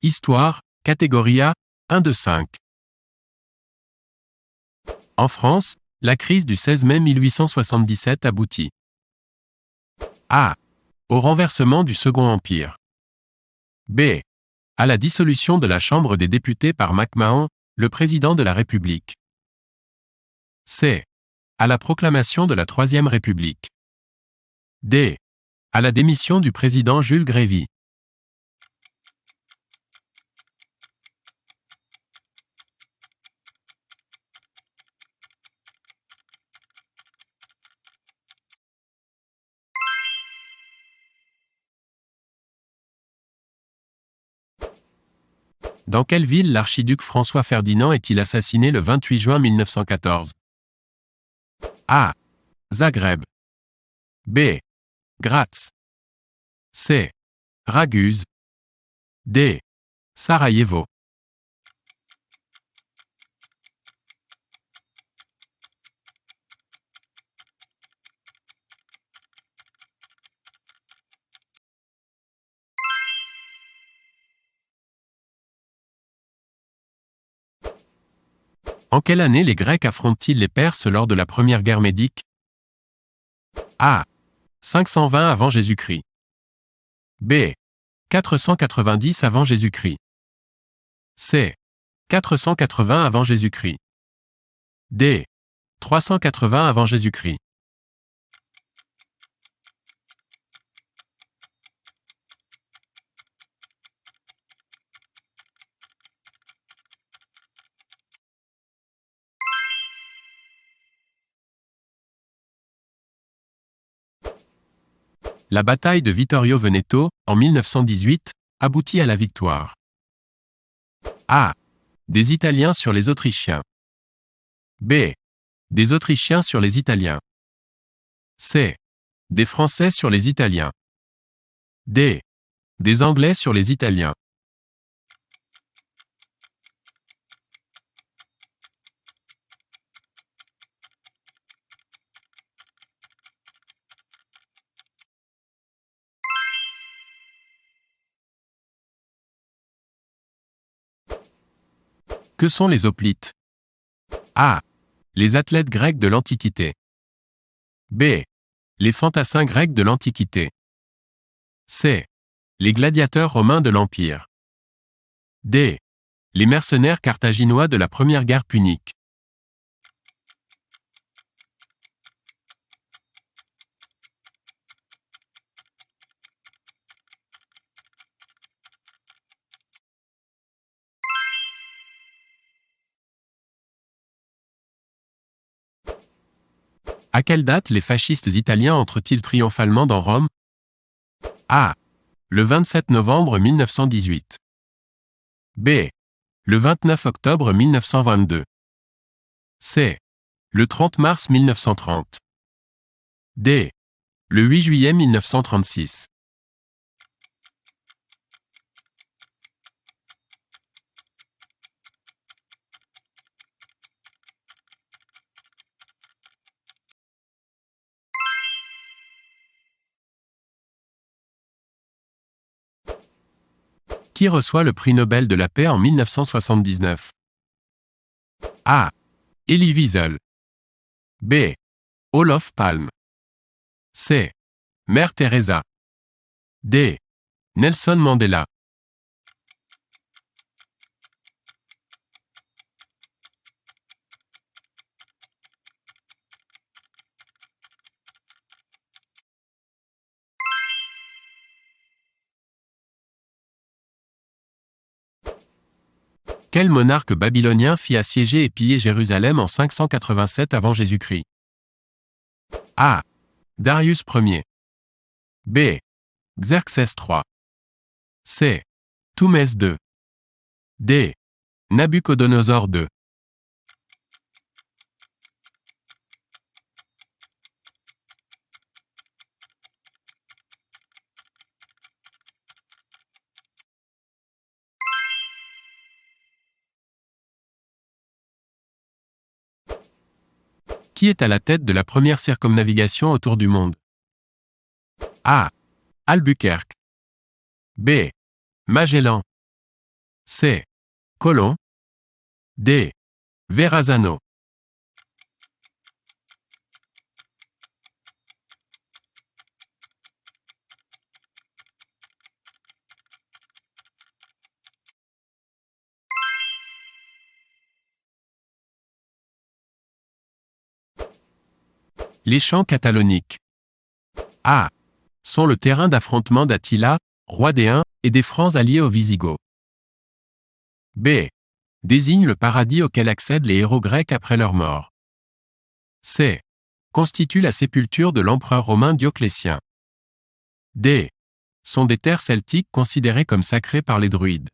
Histoire, catégorie A, 1 de 5. En France, la crise du 16 mai 1877 aboutit A. Au renversement du Second Empire. B. À la dissolution de la Chambre des députés par MacMahon, le président de la République. C. À la proclamation de la Troisième République. D. À la démission du président Jules Grévy. Dans quelle ville l'archiduc François Ferdinand est-il assassiné le 28 juin 1914? A. Zagreb. B. Graz. C. Raguse. D. Sarajevo. En quelle année les Grecs affrontent-ils les Perses lors de la Première Guerre médique? A. 520 avant Jésus-Christ. B. 490 avant Jésus-Christ. C. 480 avant Jésus-Christ. D. 380 avant Jésus-Christ. La bataille de Vittorio Veneto, en 1918, aboutit à la victoire. A. Des Italiens sur les Autrichiens. B. Des Autrichiens sur les Italiens. C. Des Français sur les Italiens. D. Des Anglais sur les Italiens. Que sont les hoplites? A. Les athlètes grecs de l'Antiquité. B. Les fantassins grecs de l'Antiquité. C. Les gladiateurs romains de l'Empire. D. Les mercenaires carthaginois de la Première Guerre punique. À quelle date les fascistes italiens entrent-ils triomphalement dans Rome? A. Le 27 novembre 1918. B. Le 29 octobre 1922. C. Le 30 mars 1930. D. Le 8 juillet 1936. Qui reçoit le prix Nobel de la paix en 1979? A. Elie Wiesel. B. Olof Palme. C. Mère Teresa. D. Nelson Mandela. Quel monarque babylonien fit assiéger et piller Jérusalem en 587 avant Jésus-Christ? A. Darius Ier. B. Xerxès III. C. Thumès II. D. Nabuchodonosor II. Qui est à la tête de la première circumnavigation autour du monde? A. Albuquerque. B. Magellan. C. Colon. D. Verrazano. Les champs cataloniques. A. Sont le terrain d'affrontement d'Attila, roi des Huns, et des Francs alliés aux Visigoths. B. Désigne le paradis auquel accèdent les héros grecs après leur mort. C. Constitue la sépulture de l'empereur romain Dioclétien. D. Sont des terres celtiques considérées comme sacrées par les druides.